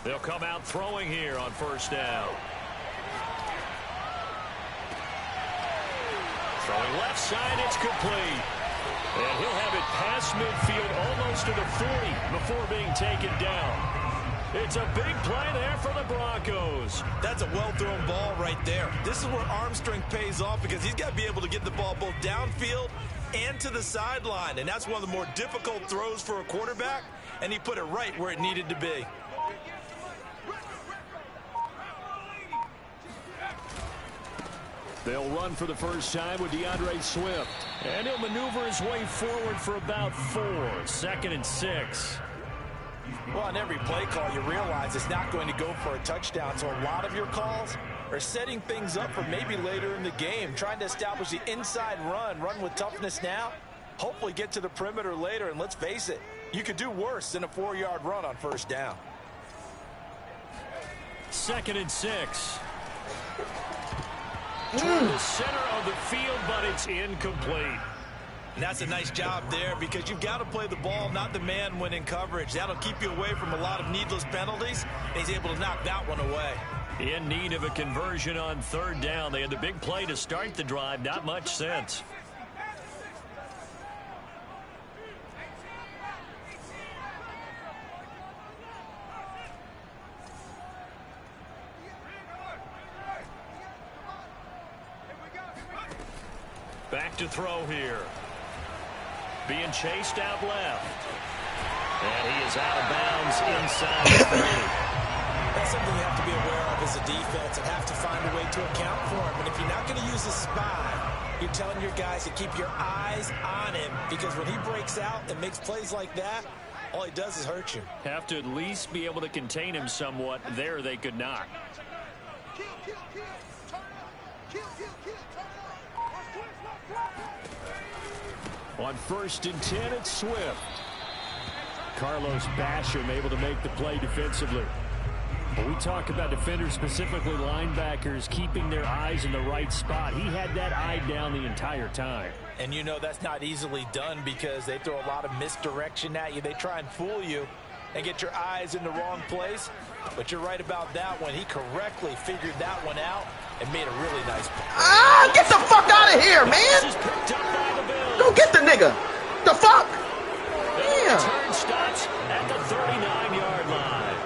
They'll come out throwing here on first down. Throwing left side, it's complete. And he'll have it past midfield almost to the 40 before being taken down. It's a big play there for the Broncos. That's a well-thrown ball right there. This is where arm strength pays off because he's got to be able to get the ball both downfield and to the sideline. And that's one of the more difficult throws for a quarterback, and he put it right where it needed to be. They'll run for the first time with DeAndre Swift. And he'll maneuver his way forward for about 4. 2nd and 6. Well, on every play call, you realize it's not going to go for a touchdown. So a lot of your calls are setting things up for maybe later in the game, trying to establish the inside run with toughness now, hopefully get to the perimeter later. And let's face it, you could do worse than a 4-yard run on first down. 2nd and 6. Toward the center of the field, but it's incomplete. And that's a nice job there because you've got to play the ball, not the man when in coverage. That'll keep you away from a lot of needless penalties. He's able to knock that one away. In need of a conversion on 3rd down. They had the big play to start the drive. Not much sense. Back to throw here. Being chased out left. And he is out of bounds inside the 30. That's something you have to be aware of as a defense and have to find a way to account for him. And if you're not going to use a spy, you're telling your guys to keep your eyes on him, because when he breaks out and makes plays like that, all he does is hurt you. Have to at least be able to contain him somewhat. There they could not. On 1st and 10, it's Swift. Carlos Basham able to make the play defensively. But we talk about defenders, specifically linebackers, keeping their eyes in the right spot. He had that eye down the entire time. And you know that's not easily done because they throw a lot of misdirection at you. They try and fool you and get your eyes in the wrong place. But you're right about that one. He correctly figured that one out and made a really nice play. Ah, get the fuck out of here, man! Don't get the nigga. The fuck? Damn. Turn stops at the 39-yard line.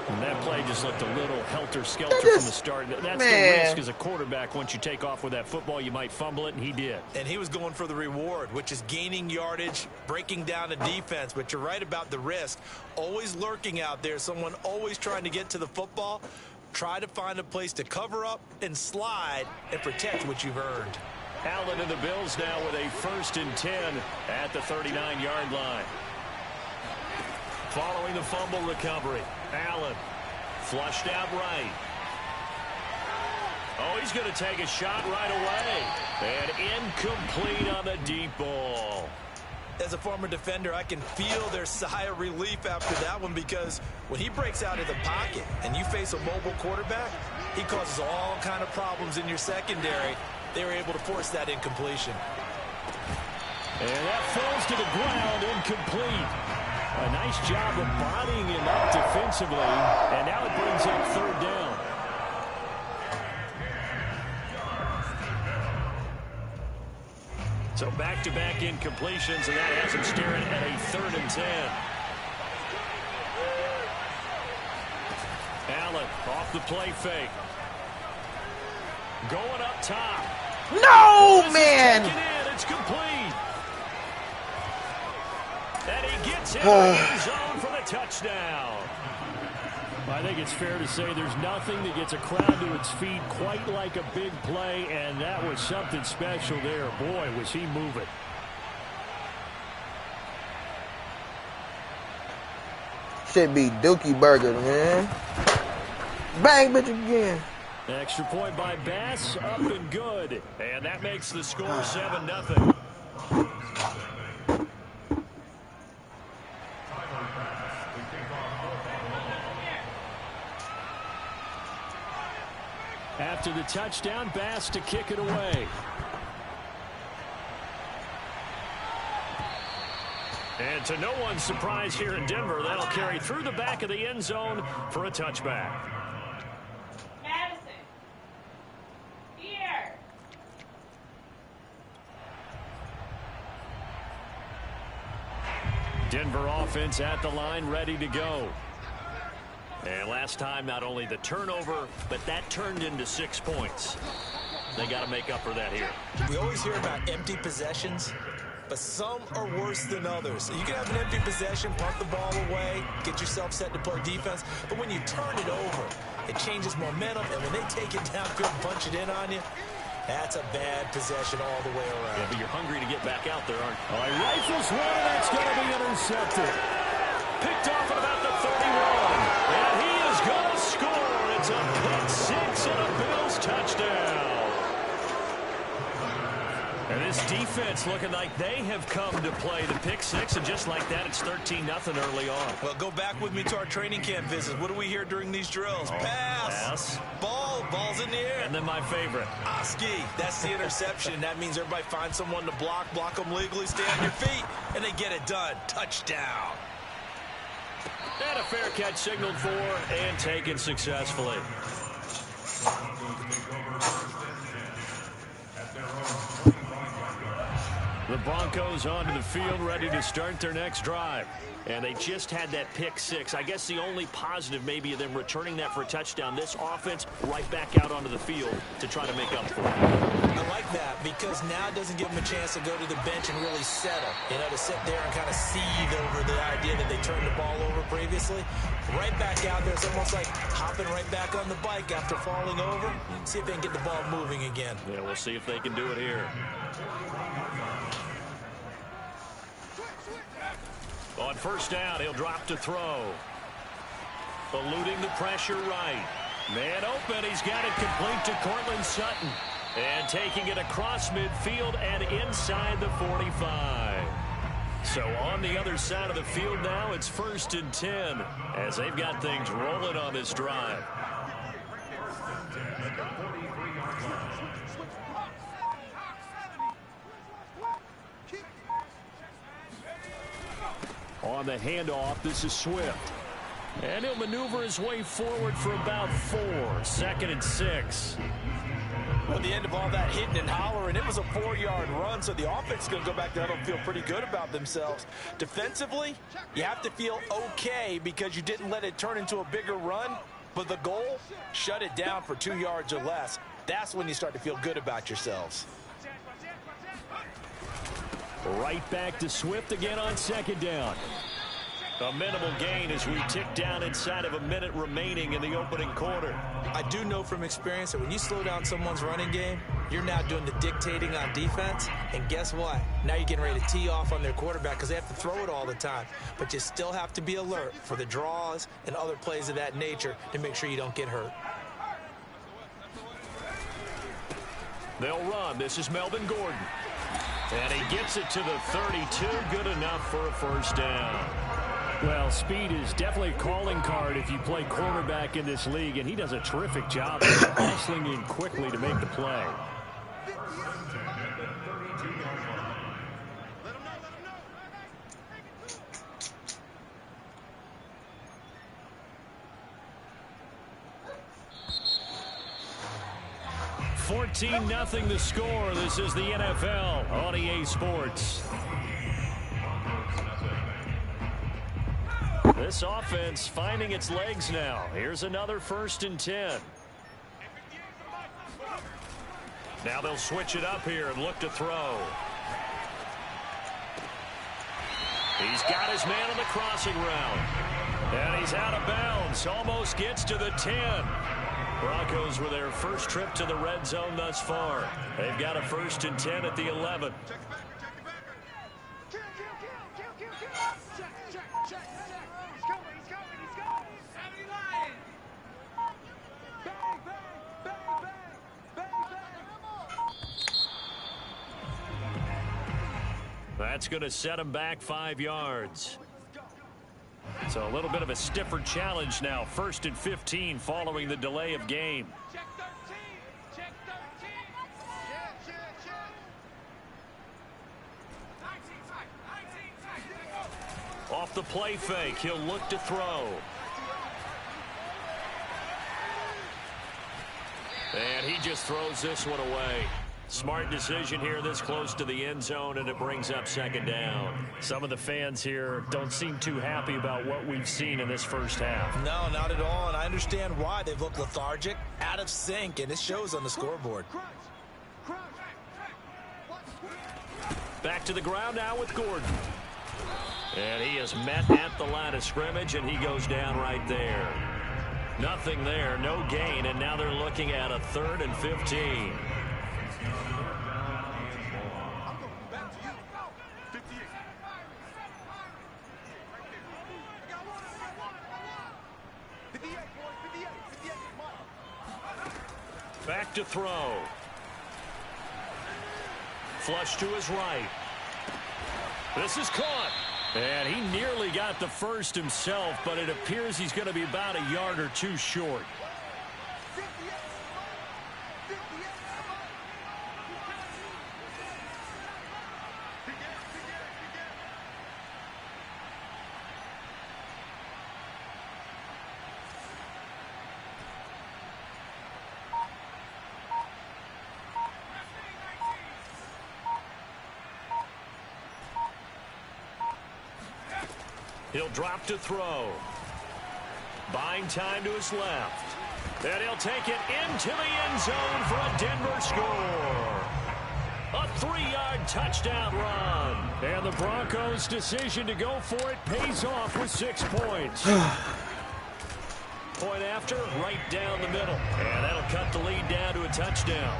And that play just looked a little helter-skelter from the start. That's the risk as a quarterback. Once you take off with that football, you might fumble it, and he did. And he was going for the reward, which is gaining yardage, breaking down a defense. But you're right about the risk. Always lurking out there, someone always trying to get to the football. Try to find a place to cover up and slide and protect what you've earned. Allen and the Bills now with a 1st and 10 at the 39-yard line. Following the fumble recovery, Allen flushed out right. Oh, he's going to take a shot right away. And incomplete on the deep ball. As a former defender, I can feel their sigh of relief after that one, because when he breaks out of the pocket and you face a mobile quarterback, he causes all kind of problems in your secondary. They were able to force that incompletion. And that falls to the ground, incomplete. A nice job of bodying him up defensively, and now it brings up 3rd down. So back-to-back incompletions, and that has him staring at a 3rd and 10. Allen off the play fake. Going up top. No, man! It's complete. And he gets in the end zone for the touchdown. I think it's fair to say there's nothing that gets a crowd to its feet quite like a big play, and that was something special there. Boy, was he moving. Should be Dookie Burger, man. Bang, bitch, again. Extra point by Bass, up and good. And that makes the score 7-0. After the touchdown, Bass to kick it away. And to no one's surprise here in Denver, that'll carry through the back of the end zone for a touchback. Madison. Here. Denver offense at the line, ready to go. And last time, not only the turnover, but that turned into 6 points. They got to make up for that here. We always hear about empty possessions, but some are worse than others. You can have an empty possession, punt the ball away, get yourself set to play defense, but when you turn it over, it changes momentum, and when they take it downfield and punch it in on you, that's a bad possession all the way around. Yeah, but you're hungry to get back out there, aren't you? All right, rifles one, and that's going to be intercepted. Picked off at about the 31, and he is going to score. It's a pick six and a Bills touchdown. And this defense looking like they have come to play the pick six, and just like that, it's 13-0 early on. Well, go back with me to our training camp visits. What do we hear during these drills? Pass. Ball's in the air. And then my favorite. Oski. That's the interception. That means everybody finds someone to block them legally, stay on your feet, and they get it done. Touchdown. And a fair catch signaled for and taken successfully. The Broncos onto the field, ready to start their next drive. And they just had that pick six. I guess the only positive maybe of them returning that for a touchdown. This offense right back out onto the field to try to make up for it. I like that because now it doesn't give them a chance to go to the bench and really settle. You know, to sit there and kind of seethe over the idea that they turned the ball over previously. Right back out there. It's almost like hopping right back on the bike after falling over. See if they can get the ball moving again. Yeah, we'll see if they can do it here. On first down, he'll drop to throw. Eluding the pressure right. Man open, he's got it complete to Cortland Sutton. And taking it across midfield and inside the 45. So on the other side of the field now, it's 1st and 10 as they've got things rolling on this drive. On the handoff, this is Swift. And he'll maneuver his way forward for about 4. 2nd and 6. Well, at the end of all that hitting and hollering, it was a 4-yard run, so the offense is going to go back there and feel pretty good about themselves. Defensively, you have to feel okay because you didn't let it turn into a bigger run, but the goal, shut it down for 2 yards or less. That's when you start to feel good about yourselves. Right back to Swift again on 2nd down. A minimal gain as we tick down inside of a minute remaining in the opening quarter. I do know from experience that when you slow down someone's running game, you're now doing the dictating on defense. And guess what? Now you're getting ready to tee off on their quarterback because they have to throw it all the time. But you still have to be alert for the draws and other plays of that nature to make sure you don't get hurt. They'll run. This is Melvin Gordon. And he gets it to the 32. Good enough for a first down. Well, speed is definitely a calling card if you play quarterback in this league, and he does a terrific job of hustling in quickly to make the play. $14-0 the score. This is the NFL on EA Sports. This offense finding its legs now. Here's another 1st and 10. Now they'll switch it up here and look to throw. He's got his man on the crossing route. And he's out of bounds. Almost gets to the 10. Broncos with their first trip to the red zone thus far. They've got a 1st and 10 at the 11. That's going to set him back 5 yards. So a little bit of a stiffer challenge now. 1st and 15 following the delay of game. off the play fake. He'll look to throw. And he just throws this one away. Smart decision here this close to the end zone, and it brings up second down. Some of the fans here don't seem too happy about what we've seen in this first half. No, not at all, and I understand why. They've looked lethargic, out of sync, and it shows on the scoreboard. Back to the ground now with Gordon. And he is met at the line of scrimmage, and he goes down right there. Nothing there, no gain, and now they're looking at a 3rd and 15. Back to throw. Flush to his right. This is caught. And he nearly got the first himself, but it appears he's going to be about a yard or two short. He'll drop to throw. Buying time to his left. And he'll take it into the end zone for a Denver score. A 3-yard touchdown run. And the Broncos' decision to go for it pays off with 6 points. Point after, right down the middle. And that'll cut the lead down to a touchdown.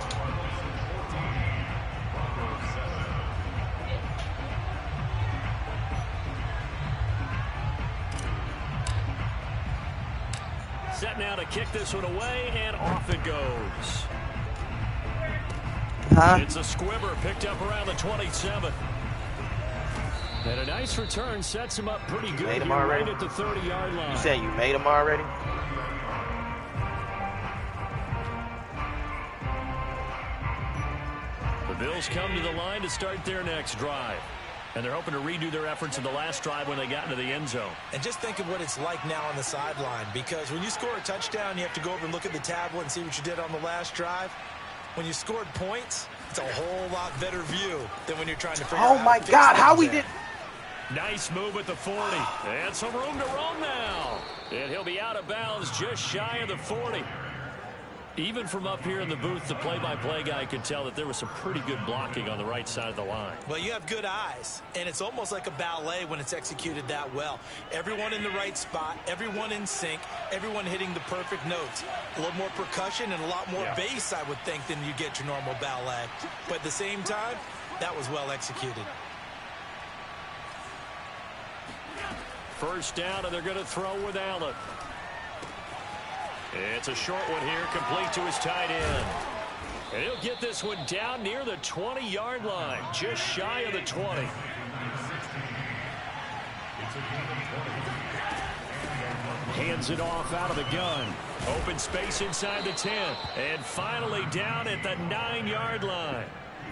Set now to kick this one away, and off it goes. It's a squibber picked up around the 27. And a nice return sets him up pretty good here right at the 30-yard line. You said you made him already? The Bills come to the line to start their next drive. And they're hoping to redo their efforts in the last drive when they got into the end zone. And just think of what it's like now on the sideline, because when you score a touchdown, you have to go over and look at the tablet and see what you did on the last drive. When you scored points, it's a whole lot better view than when you're trying to figure out. Oh my God, how we did. Nice move at the 40. And some room to roam now. And he'll be out of bounds just shy of the 40. Even from up here in the booth, the play-by-play guy could tell that there was some pretty good blocking on the right side of the line. Well, you have good eyes, and it's almost like a ballet when it's executed that well. Everyone in the right spot, everyone in sync, everyone hitting the perfect notes. A little more percussion and a lot more bass, I would think, than you get your normal ballet. But at the same time, that was well executed. First down, and they're going to throw with Allen. It's a short one here, complete to his tight end. And he'll get this one down near the 20-yard line, just shy of the 20. Hands it off out of the gun. Open space inside the 10. And finally down at the 9-yard line.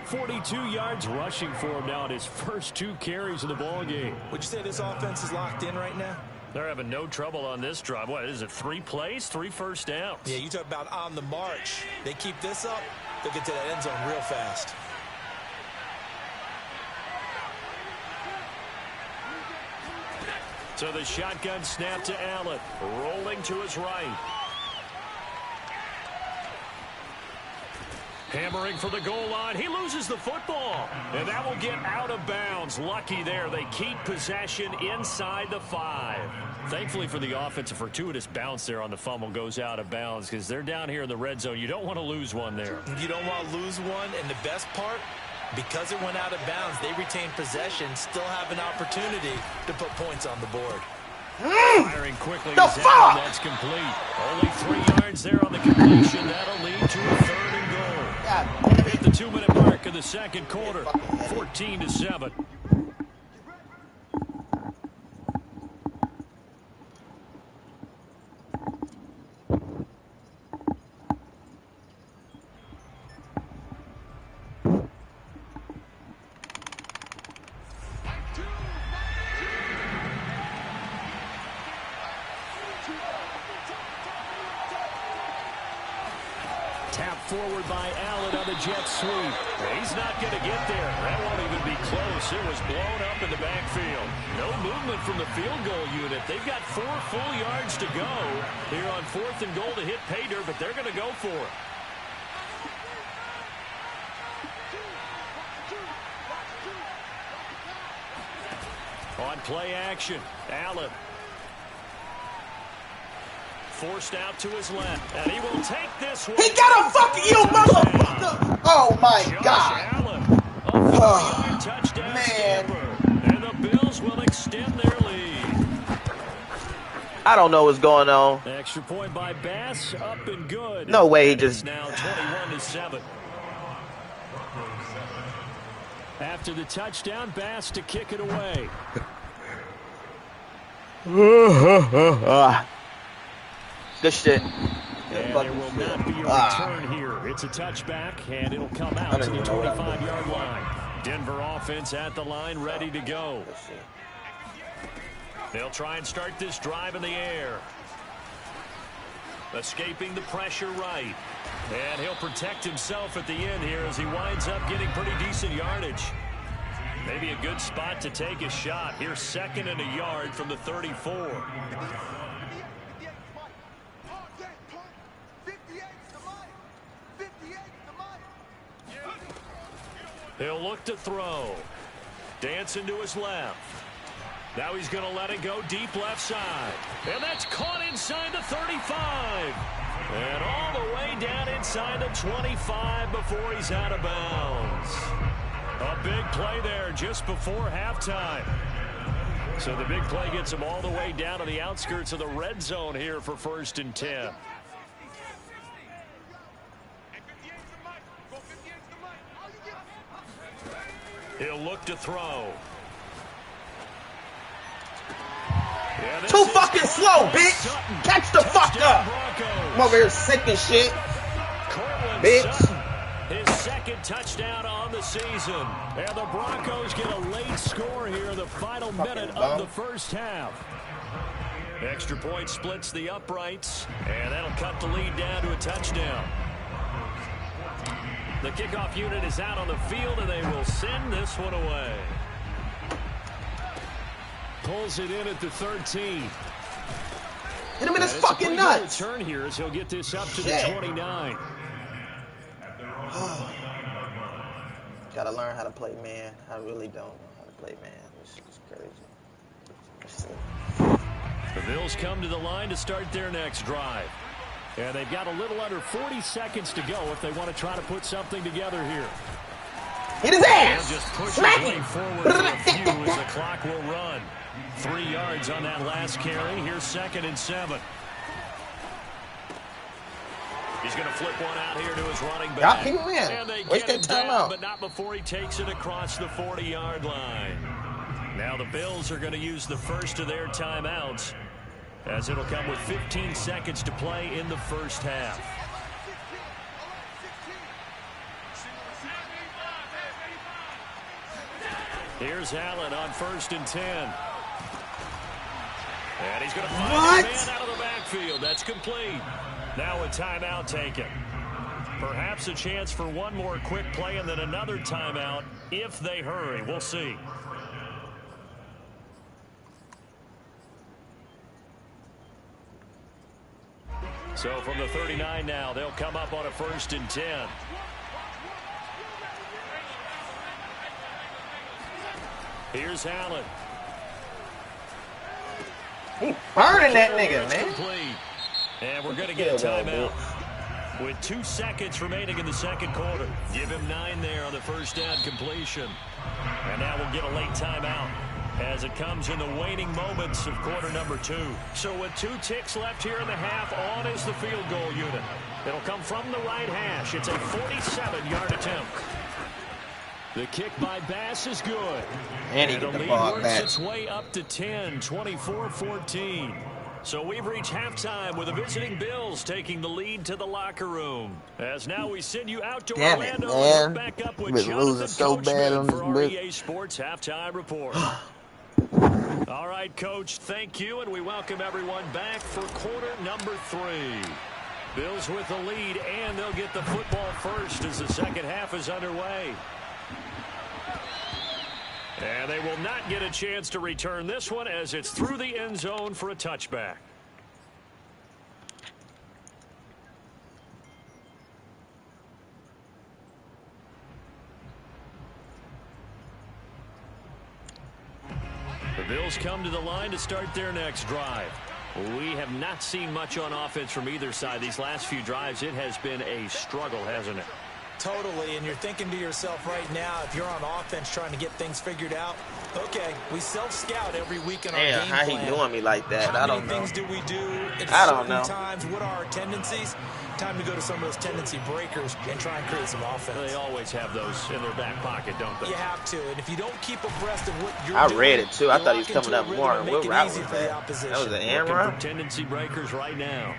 42 yards rushing for him now at his first 2 carries of the ball game. Would you say this offense is locked in right now? They're having no trouble on this drive. What is it, 3 plays, 3 first downs? Yeah, you talk about on the march. They keep this up, they'll get to that end zone real fast. So the shotgun snap to Allen, rolling to his right. Hammering for the goal line. He loses the football. And that will get out of bounds. Lucky there. They keep possession inside the 5. Thankfully for the offense, a fortuitous bounce there on the fumble goes out of bounds because they're down here in the red zone. You don't want to lose one there. You don't want to lose one. And the best part, because it went out of bounds, they retain possession, still have an opportunity to put points on the board. Firing quickly. That's complete. Only 3 yards there on the completion. That'll lead to a 3rd and goal. Hit the 2-minute mark of the second quarter. 14-7. forward by Allen on the jet sweep. He's not going to get there. That won't even be close. It was blown up in the backfield. No movement from the field goal unit. They've got 4 full yards to go here on 4th and goal to hit pay dirt, but they're going to go for it. On play action, Allen. Forced out to his left, and he will take this one. He got a fucking you, motherfucker! Oh my God! Allen, a 40-yard touchdown man. scamper, and the Bills will extend their lead. I don't know what's going on. Extra point by Bass, up and good. No way, he just. It's now 21-7. After the touchdown, Bass to kick it away. Good shit. And there will not be a return here. It's a touchback, and it'll come out to the 25-yard line. Denver offense at the line, ready to go. They'll try and start this drive in the air. Escaping the pressure right. And he'll protect himself at the end here as he winds up getting pretty decent yardage. Maybe a good spot to take a shot. Here's 2nd and a yard from the 34. He'll look to throw. Dancing to his left. Now he's going to let it go deep left side. And that's caught inside the 35. And all the way down inside the 25 before he's out of bounds. A big play there just before halftime. So the big play gets him all the way down to the outskirts of the red zone here for 1st and 10. He'll look to throw. Yeah, Too fucking slow, bitch. Catch the fuck up. I'm over here sick and shit. Bitch. Sutton, his 2nd touchdown on the season. And the Broncos get a late score here in the final minute of the first half. Extra point splits the uprights, and that'll cut the lead down to a touchdown. The kickoff unit is out on the field, and they will send this one away. Pulls it in at the 13. Hit him in his fucking nuts. Return here as he'll get this up to the 29. Gotta learn how to play man. I really don't know how to play man. This shit is crazy. The Bills come to the line to start their next drive. And they've got a little under 40 seconds to go if they want to try to put something together here. Hit his ass! Just push his way forward for a few as the clock will run. 3 yards on that last carry. Here's 2nd and 7. He's going to flip one out here to his running back. Keep him in. And they Waste get that him time down, out. but not before he takes it across the 40-yard line. Now the Bills are going to use the first of their timeouts, as it'll come with 15 seconds to play in the first half. Here's Allen on 1st and 10. And he's going to find a man out of the backfield. That's complete. Now a timeout taken. Perhaps a chance for one more quick play and then another timeout if they hurry. We'll see. So from the 39 now, they'll come up on a 1st and 10. Here's Allen. He burning that nigga, man. Complete. And we're going to get a timeout. With 2 seconds remaining in the second quarter. Give him 9 there on the first down completion. And now we'll get a late timeout as it comes in the waning moments of quarter number 2. So with 2 ticks left here in the half, on is the field goal unit. It'll come from the right hash. It's a 47-yard attempt. The kick by Bass is good. And he the get the lead ball works back. its way up to 10, 24-14. So we've reached halftime with the visiting Bills taking the lead to the locker room. As now we send you out to Damn it, Orlando man. and back up with Been losing Jonathan so bad on Coachman this for our EA Sports Halftime Report. All right, Coach, thank you, and we welcome everyone back for quarter number 3. Bills with the lead, and they'll get the football first as the second half is underway. And they will not get a chance to return this one as it's through the end zone for a touchback. The Bills come to the line to start their next drive. We have not seen much on offense from either side. These last few drives, it has been a struggle, hasn't it? Totally, and you're thinking to yourself right now, if you're on offense trying to get things figured out, okay, we self-scout every week in our game plan. How he doing me like that? I don't know. How many things do we do at certain times? What are our tendencies? Time to go to some of those tendency breakers and try and create some offense. They always have those in their back pocket, don't they? You have to, and if you don't keep abreast of what you're doing, I read it too. I thought he was coming up more. What route was that? That was an end run? Tendency breakers right now.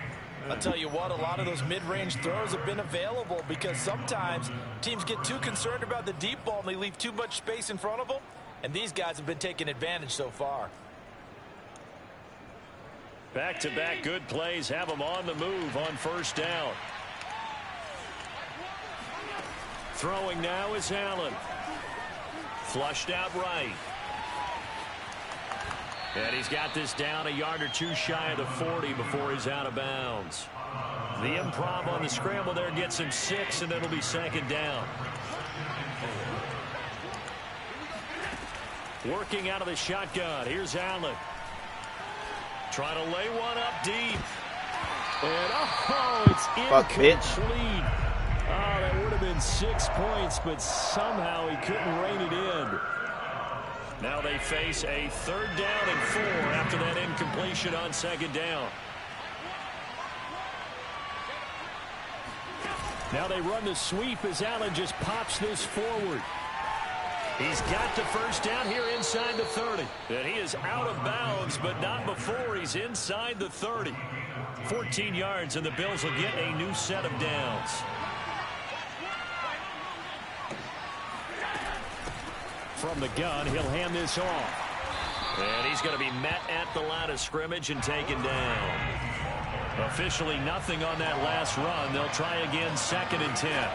I'll tell you what, a lot of those mid-range throws have been available because sometimes teams get too concerned about the deep ball and they leave too much space in front of them, and these guys have been taking advantage so far. Back-to-back good plays have them on the move on first down. Throwing now is Allen. Flushed out right. And he's got this down a yard or two shy of the 40 before he's out of bounds. The improv on the scramble there gets him 6, and it'll be second down. Working out of the shotgun. Here's Allen. Trying to lay one up deep. And, it's incomplete. Oh, that would have been 6 points, but somehow he couldn't rein it in. Now they face a 3rd down and 4 after that incompletion on second down. Now they run the sweep as Allen just pops this forward. He's got the first down here inside the 30. And he is out of bounds, but not before he's inside the 30. 14 yards, and the Bills will get a new set of downs. From the gun, he'll hand this off. And he's going to be met at the line of scrimmage and taken down. Officially nothing on that last run. They'll try again 2nd and 10.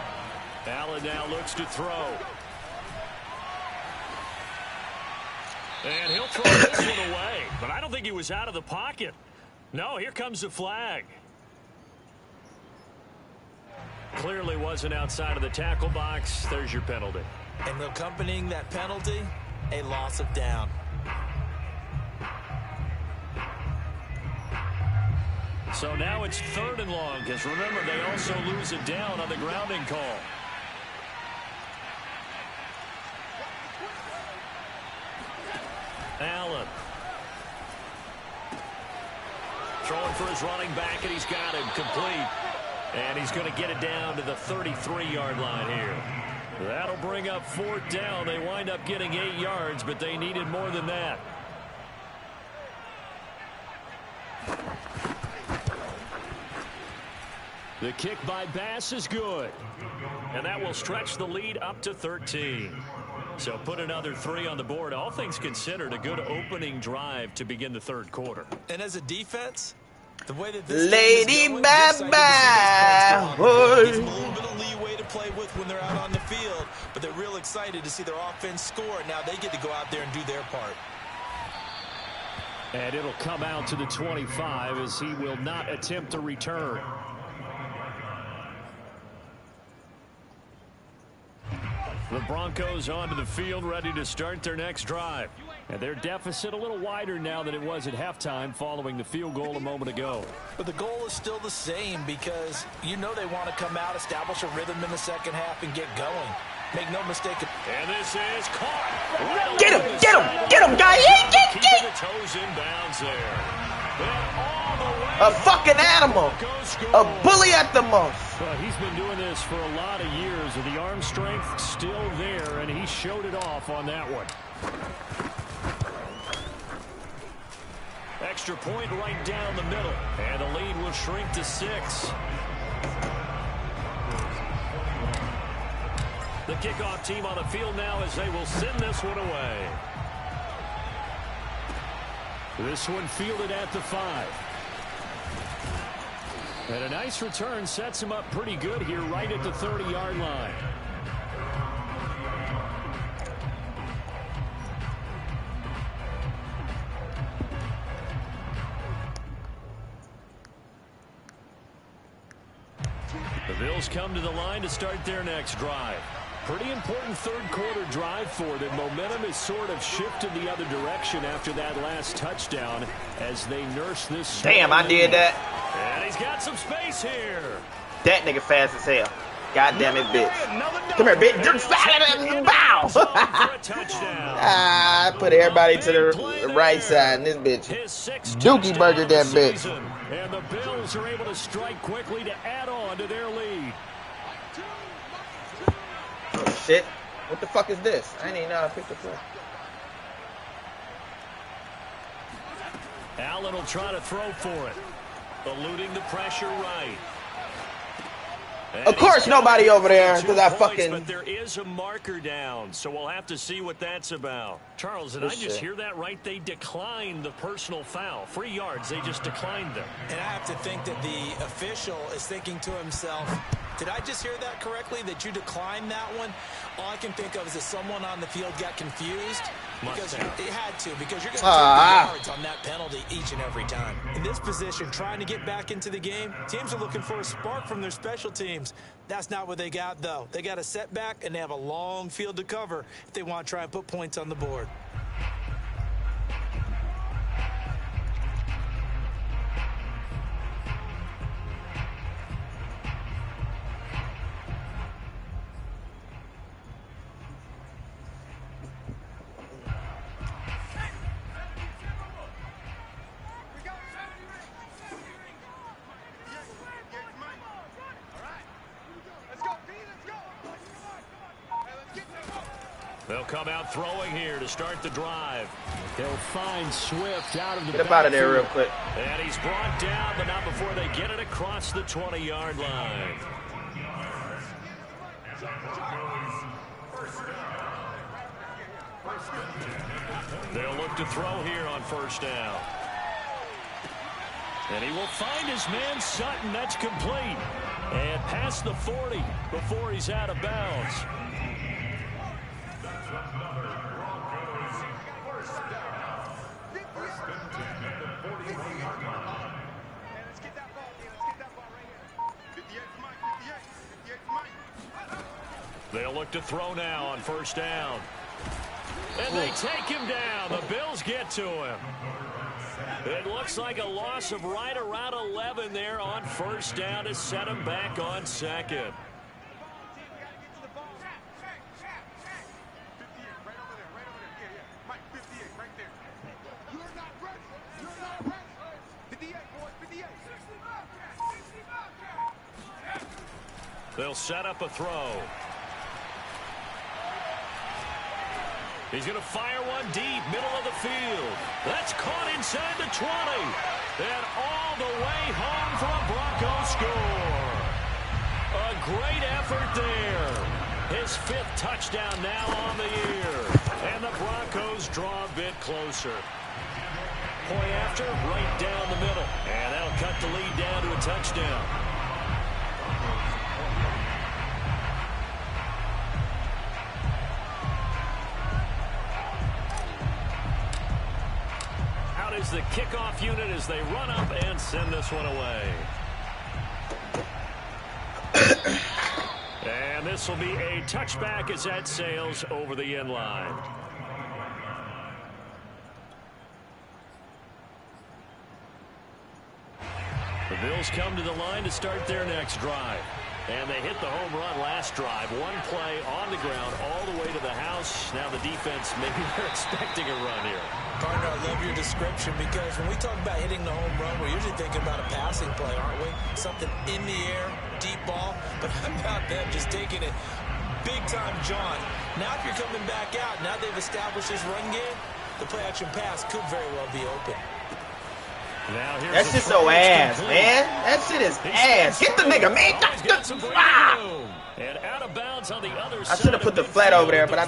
Allen now looks to throw. And he'll throw this one away. But I don't think he was out of the pocket. No, here comes the flag. Clearly wasn't outside of the tackle box. There's your penalty. And accompanying that penalty, a loss of down. So now it's 3rd and long, because remember, they also lose a down on the grounding call. Allen. Throwing for his running back, and he's got him complete. And he's going to get it down to the 33-yard line here. That'll bring up 4th down. They wind up getting 8 yards, but they needed more than that. The kick by Bass is good. And that will stretch the lead up to 13. So put another 3 on the board. All things considered, a good opening drive to begin the 3rd quarter. And as a defense, the way that this Lady Bye-Bye. Gives them a little bit of leeway to play with when they're out on the field, but they're real excited to see their offense score. Now they get to go out there and do their part. And it'll come out to the 25 as he will not attempt to return. The Broncos onto the field, ready to start their next drive. And their deficit a little wider now than it was at halftime following the field goal a moment ago. But the goal is still the same because you know they want to come out, establish a rhythm in the second half, and get going. Make no mistake. And this is caught. Right get him, guy. Keeping the toes in bounds there. A fucking animal. A bully at the most. Well, he's been doing this for a lot of years, and the arm strength still there, and he showed it off on that one. Extra point right down the middle, and the lead will shrink to 6. The kickoff team on the field now as they will send this one away. This one fielded at the 5. And a nice return sets him up pretty good here right at the 30-yard line. The Bills come to the line to start their next drive. Pretty important third-quarter drive for them. Momentum has sort of shifted the other direction after that last touchdown as they nurse this. Damn, I did that. And he's got some space here. That nigga fast as hell. God damn it, bitch. Come here, bitch. Bow. I put everybody to the right side, and this bitch Dookie burgered that bitch. And the Bills are able to strike quickly to add on to their lead. Oh, shit. What the fuck is this? I didn't even know I picked the play. Allen will try to throw for it. Eluding the pressure right. And of course nobody over there because I fucking... But there is a marker down, so we'll have to see what that's about. Charles, did I just hear that right? They declined the personal foul. 3 yards, they just declined them. And I have to think that the official is thinking to himself, did I just hear that correctly, that you declined that one? All I can think of is that someone on the field got confused. Because it had to, because you're going to take the yards on that penalty each and every time. In this position, trying to get back into the game, teams are looking for a spark from their special teams. That's not what they got, though. They got a setback, and they have a long field to cover if they want to try and put points on the board. They'll come out throwing here to start the drive. They'll find Swift out of the Get up out of there real quick. And he's brought down, but not before they get it across the 20-yard line. They'll look to throw here on first down. And he will find his man Sutton. That's complete. And past the 40 before he's out of bounds. They'll look to throw now on first down. And they take him down. The Bills get to him. It looks like a loss of right around 11 there on first down to set him back on second. They'll set up a throw. He's going to fire one deep, middle of the field. That's caught inside the 20. And all the way home for a Broncos score. A great effort there. His 5th touchdown now on the year. And the Broncos draw a bit closer. Point after, right down the middle. And that'll cut the lead down to a touchdown. Is the kickoff unit as they run up and send this one away. And this will be a touchback as that sails over the end line. The Bills come to the line to start their next drive. And they hit the home run last drive. One play on the ground all the way to the house. Now the defense, maybe they're expecting a run here. Partner, I love your description because when we talk about hitting the home run, we're usually thinking about a passing play, aren't we? Something in the air, deep ball. But how about them just taking it big time, John? Now if you're coming back out, now they've established this run game, the play-action pass could very well be open. That shit's so ass, man. That shit is ass. Get the nigga, man. And out of bounds on the other I should have put the flat over there, but I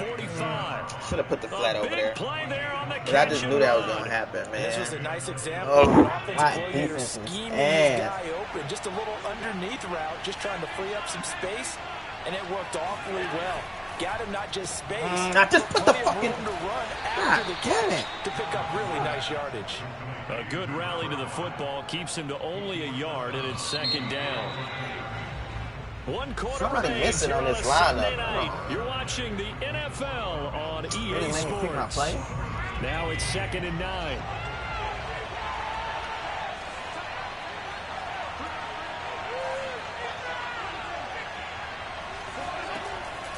should have put the flat over there. Because I just knew that was going to happen, man. This was a nice example Oh, of an offensive my coordinator defense is scheming this ass. guy open. Just a little underneath route, just trying to free up some space, and it worked awfully well. Got him not just space, I just put the plenty of fucking... room to run God after the damn catch it. to pick up really nice yardage. A good rally to the football keeps him to only a yard, and it's second down. One quarter Somebody remains missing here on this a Sunday lineup. night. You're watching the NFL on EA Really made me pick my Sports. play? Now it's 2nd and 9.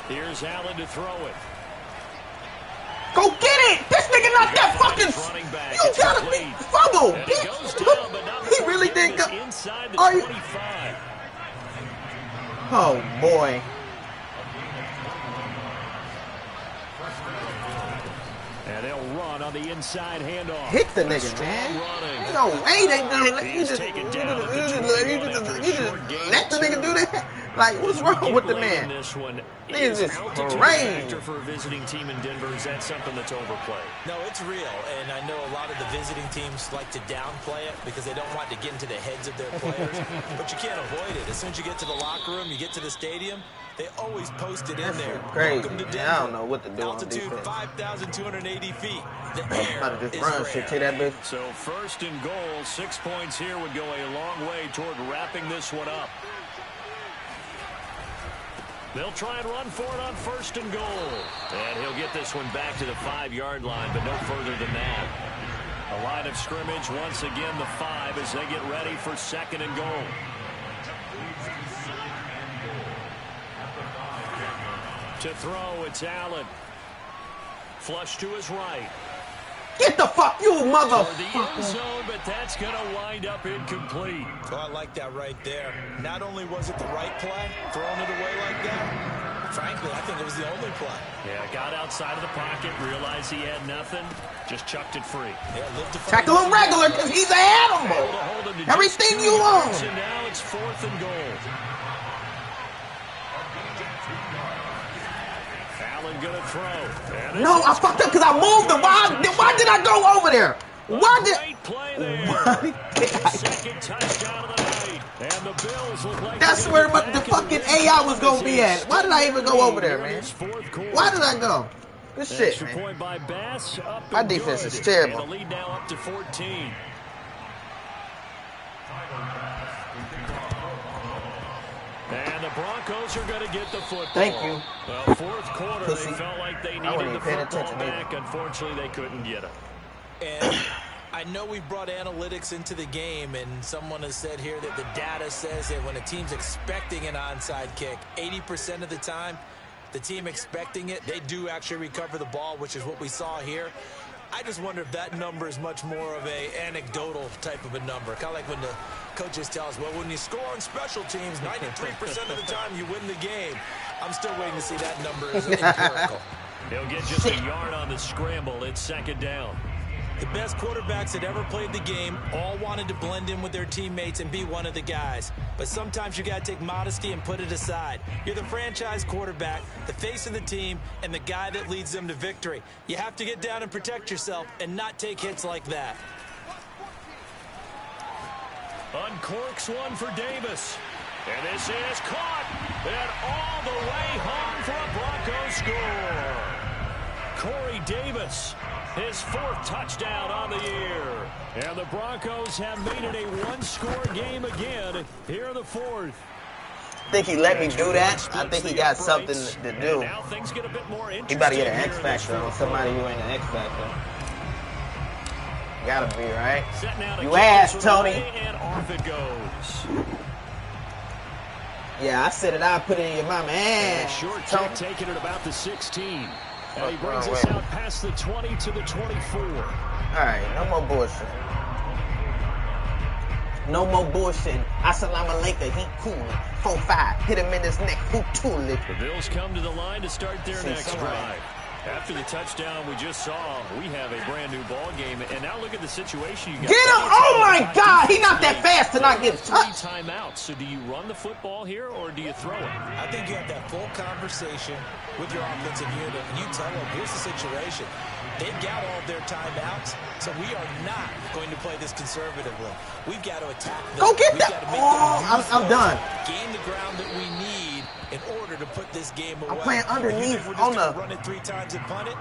Here's Allen to throw it. Go get it! This nigga not that fucking... You gotta be... Fumble, bitch! He really did go... Inside the Are you... 25. Oh, boy. And they'll run on the inside handoff. Hit the nigga, man. There's no way they do it. You just let the nigga do that? Like, what's wrong with the man? Niggas just parade. For a visiting team in Denver, is that something that's overplayed? No, it's real, and I know a lot of the visiting teams like to downplay it because they don't want to get into the heads of their players, but you can't avoid it. As soon as you get to the locker room, you get to the stadium, they always post it in there. Crazy, Welcome to man. Denver. I don't know what to do on Altitude defense. 5,280 feet. The I'm air about to just is run rare. shit to that bitch. So 1st and goal, 6 points here would go a long way toward wrapping this one up. They'll try and run for it on 1st and goal. And he'll get this one back to the 5-yard line, but no further than that. A line of scrimmage, once again the 5 as they get ready for 2nd and goal. To throw, it's Allen. Flush to his right. Get the fuck you, For the end motherfucker. zone, but that's going to wind up incomplete. Oh, I like that right there. Not only was it the right play, throwing it away like that, frankly, I think it was the only play. Yeah, got outside of the pocket, realized he had nothing, just chucked it free. Yeah, lived to fight. Tackle him regular because he's an animal. Able to hold him to Everything just 2 you yards, want. And now it's 4th and goal. Allen gonna throw. And this No, is I fucked up because I moved him. Why did I go over there? Why did... great play there. Why did I... Second touchdown of the night. And the Bills look like That's where the fucking AI was going to be at. Why did I even go over there, man? Why did I go? Good shit, Extra man. point by Bass. Up My and defense good. is terrible. And the lead now up to 14. And the Broncos are going to get the football. Thank you. Well, 4th quarter, Pussy. they felt like they I needed wasn't the even paying football attention, back. Unfortunately, they couldn't get it. And I know we've brought analytics into the game, and someone has said here that the data says that when a team's expecting an onside kick, 80% of the time, the team expecting it, they do actually recover the ball, which is what we saw here. I just wonder if that number is much more of a anecdotal type of a number. Kind of like when the coaches tell us, well, when you score on special teams, 93% of the time you win the game. I'm still waiting to see that number as empirical. He'll get just a yard on the scramble. It's 2nd down. The best quarterbacks that ever played the game all wanted to blend in with their teammates and be one of the guys. But sometimes you got to take modesty and put it aside. You're the franchise quarterback, the face of the team, and the guy that leads them to victory. You have to get down and protect yourself and not take hits like that. Uncorks one for Davis. And this is caught. And all the way home for a Broncos score. Corey Davis, his 4th touchdown on the year. And the Broncos have made it a 1-score game again here in the 4th. I think he let me do that. I think he got something to do. Now things get a bit more interesting. He about to get an X Factor on somebody who ain't an X Factor. Gotta be, right? You ass, Tony. And off it goes. Yeah, I said it. I put it in your mama ass. Short Tony. kick taken at about the 16. And he Fuck brings wrong us way. out past the 20 to the 24. All right, no more bullshit. No more bullshit. Assalamu alaikum. He cool. 4-5. Hit him in his neck. Who tool it? The Bills come to the line to start their next drive. After the touchdown we just saw, we have a brand new ball game, and now look at the situation you got. Get him! Oh my God, he's not that fast to not get touched. 3 timeouts. So do you run the football here or do you throw it? I think you have that full conversation with your offensive unit, and you tell them, here's the situation. They've got all of their timeouts, so we are not going to play this conservatively. We've got to attack them. Go get that! Oh, I'm done. Gain the ground that we need in order to put this game away. I'm playing underneath We're on just the. run it 3 times and punt it.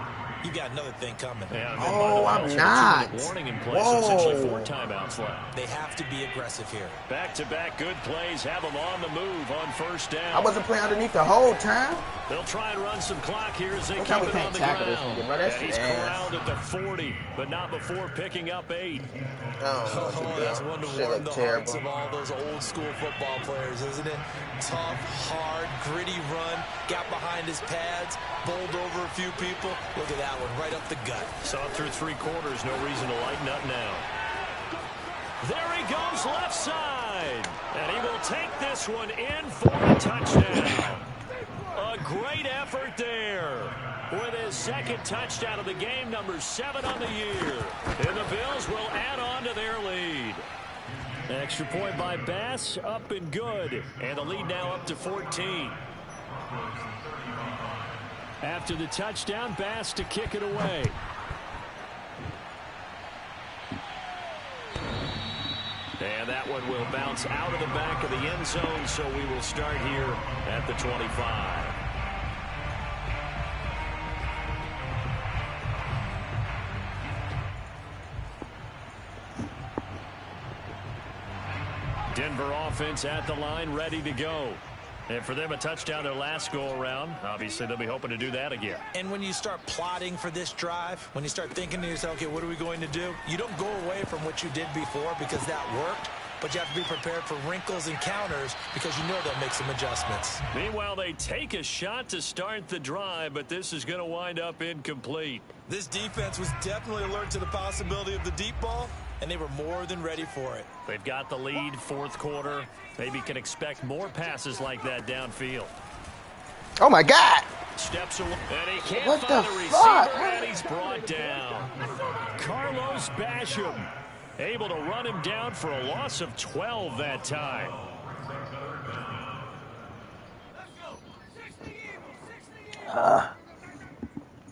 You got another thing coming. Yeah, Oh, I'm not. Warning in place. Essentially 4 timeouts left. They have to be aggressive here. Back-to-back good plays have them on the move on first down. I wasn't playing underneath the whole time. They'll try and run some clock here as they keep we it can't on the tackle ground. this nigga, bro. That And he's shit ass. corralled at the 40, but not before picking up 8. Oh, that's one to Shit warm look the terrible. hearts of all those old school football players, isn't it? Tough, hard, gritty run, got behind his pads, bowled over a few people. Look at that one, right up the gut. Saw through 3 quarters, no reason to lighten up now. There he goes left side, and he will take this one in for a touchdown. A great effort there with his 2nd touchdown of the game, number 7 on the year. And the Bills will add on to their lead. Extra point by Bass, up and good. And the lead now up to 14. After the touchdown, Bass to kick it away. And that one will bounce out of the back of the end zone, so we will start here at the 25. Denver offense at the line, ready to go. And for them, a touchdown their last go-around. Obviously, they'll be hoping to do that again. And when you start plotting for this drive, when you start thinking to yourself, okay, what are we going to do? You don't go away from what you did before because that worked, but you have to be prepared for wrinkles and counters because you know they'll make some adjustments. Meanwhile, they take a shot to start the drive, but this is going to wind up incomplete. This defense was definitely alert to the possibility of the deep ball, and they were more than ready for it. They've got the lead, 4th quarter. Maybe can expect more passes like that downfield. Oh my God! Steps away, and he can't What find the the fuck? receiver, and he's brought down. Carlos Basham able to run him down for a loss of 12 that time.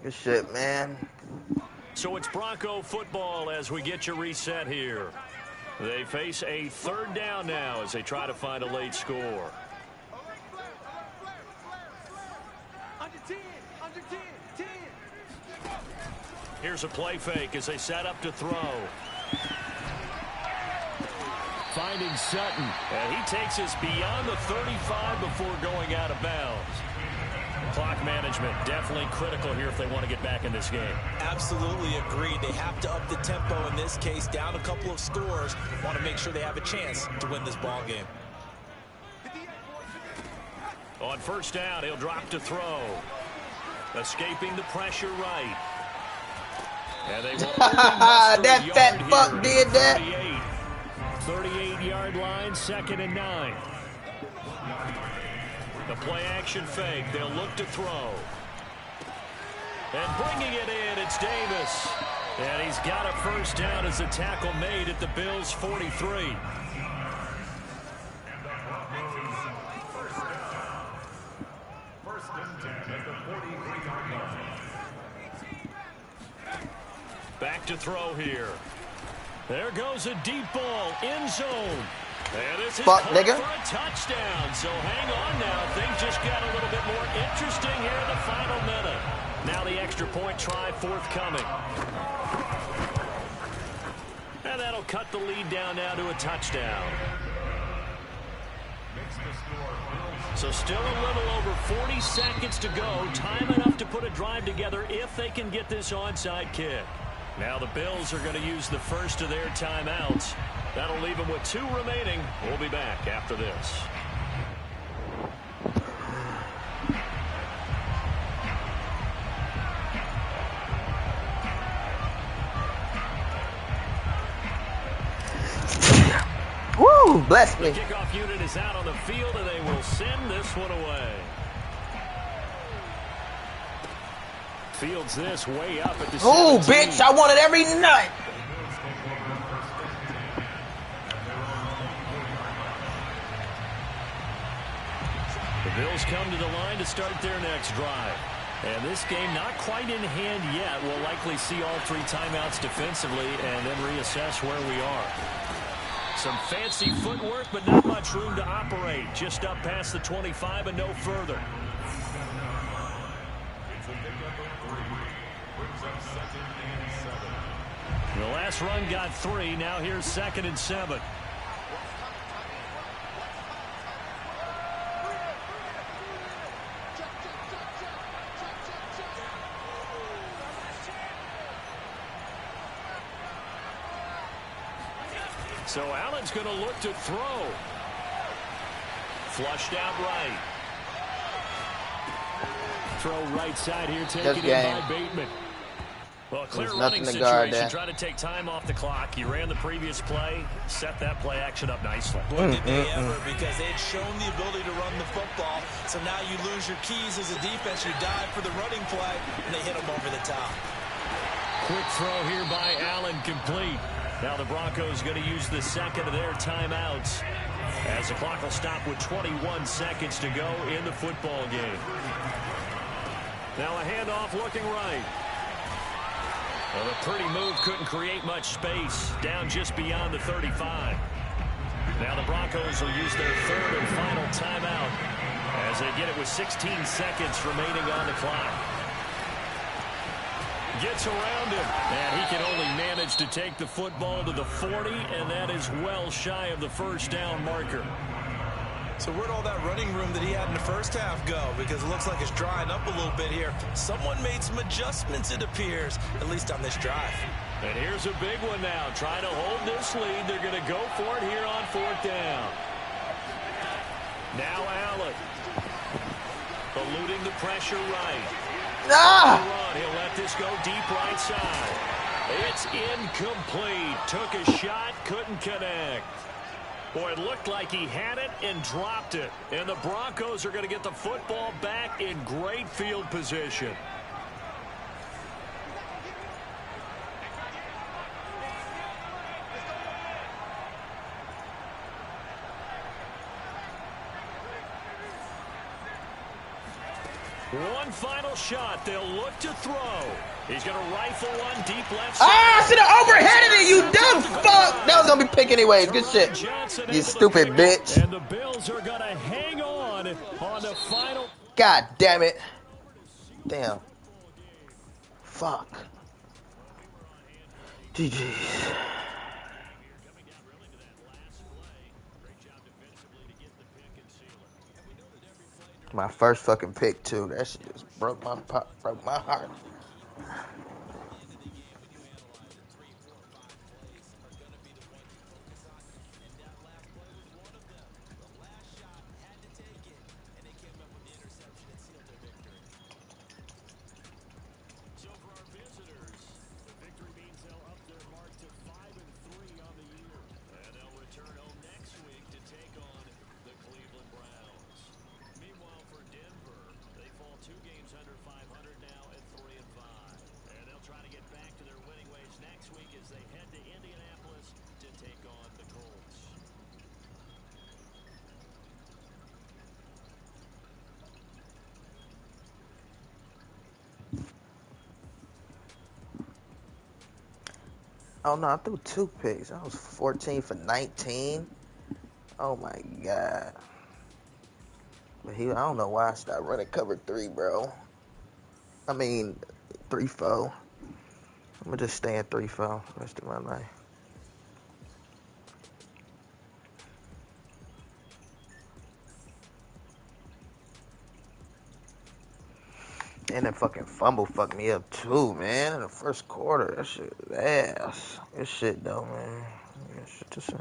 Good shit, man. So it's Bronco football as we get you reset here. They face a 3rd down now as they try to find a late score. Here's a play fake as they set up to throw. Finding Sutton, and he takes us beyond the 35 before going out of bounds. Clock management definitely critical here if they want to get back in this game. Absolutely agreed. They have to up the tempo in this case, down a couple of scores. Want to make sure they have a chance to win this ball game. On 1st down, he'll drop to throw. Escaping the pressure right. And they will that fat fuck did that. 38-yard line, 2nd and 9. The play action fake. They'll look to throw. And bringing it in, it's Davis. And he's got a 1st down as the tackle made at the Bills' 43. Back to throw here. There goes a deep ball, end zone. And this is Fuck, caught nigga. for a touchdown. So hang on now. Things just got a little bit more interesting here in the final minute. Now the extra point try forthcoming. And that'll cut the lead down now to a touchdown. So still a little over 40 seconds to go. Time enough to put a drive together if they can get this onside kick. Now the Bills are going to use the 1st of their timeouts. That'll leave them with 2 remaining. We'll be back after this. Woo! Bless The me. kickoff unit is out on the field, and they will send this one away. Fields this way up at the Oh, 17. bitch, I want it every night. The Bills come to the line to start their next drive. And this game not quite in hand yet. We'll likely see all 3 timeouts defensively and then reassess where we are. Some fancy footwork, but not much room to operate. Just up past the 25 and no further. The last run got 3. Now here's 2nd and 7. So Allen's going to look to throw. Flushed out right. Throw right side here, taken in by Bateman. Well, clear running situation. Trying to take time off the clock. He ran the previous play, set that play action up nicely. Boy, did they ever, because they had shown the ability to run the football. So now you lose your keys as a defense. You dive for the running play, and they hit them over the top. Quick throw here by Allen, complete. Now the Broncos going to use the 2nd of their timeouts as the clock will stop with 21 seconds to go in the football game. Now a handoff looking right. Well, a pretty move couldn't create much space, down just beyond the 35. Now the Broncos will use their 3rd and final timeout as they get it with 16 seconds remaining on the clock. Gets around him, and he can only manage to take the football to the 40, and that is well shy of the first down marker. So where'd all that running room that he had in the first half go? Because it looks like it's drying up a little bit here. Someone made some adjustments, it appears, at least on this drive. And here's a big one now. Trying to hold this lead. They're going to go for it here on 4th down. Now Allen. Eluding the pressure right. He'll let this go deep right side. It's incomplete. Took a shot, couldn't connect. Boy, it looked like he had it and dropped it. And the Broncos are going to get the football back in great field position. One final shot. They'll look to throw. He's going to rifle one deep left side. I should have overheaded it, you dumb fuck. That was going to be pick anyways. Good shit. You stupid bitch. And the Bills are going to hang on the final. God damn it. Damn. Fuck. GG's. My first fucking pick too. That shit just broke my heart. Oh no, I threw 2 picks. I was 14 for 19. Oh my god. But I don't know why I stopped running cover 3, bro. I mean 3-4. I'm gonna just stay in 3-4 the rest of my life. And that fucking fumble fucked me up too, man. In the first quarter, that shit was ass. Good shit though, man. Good shit to say.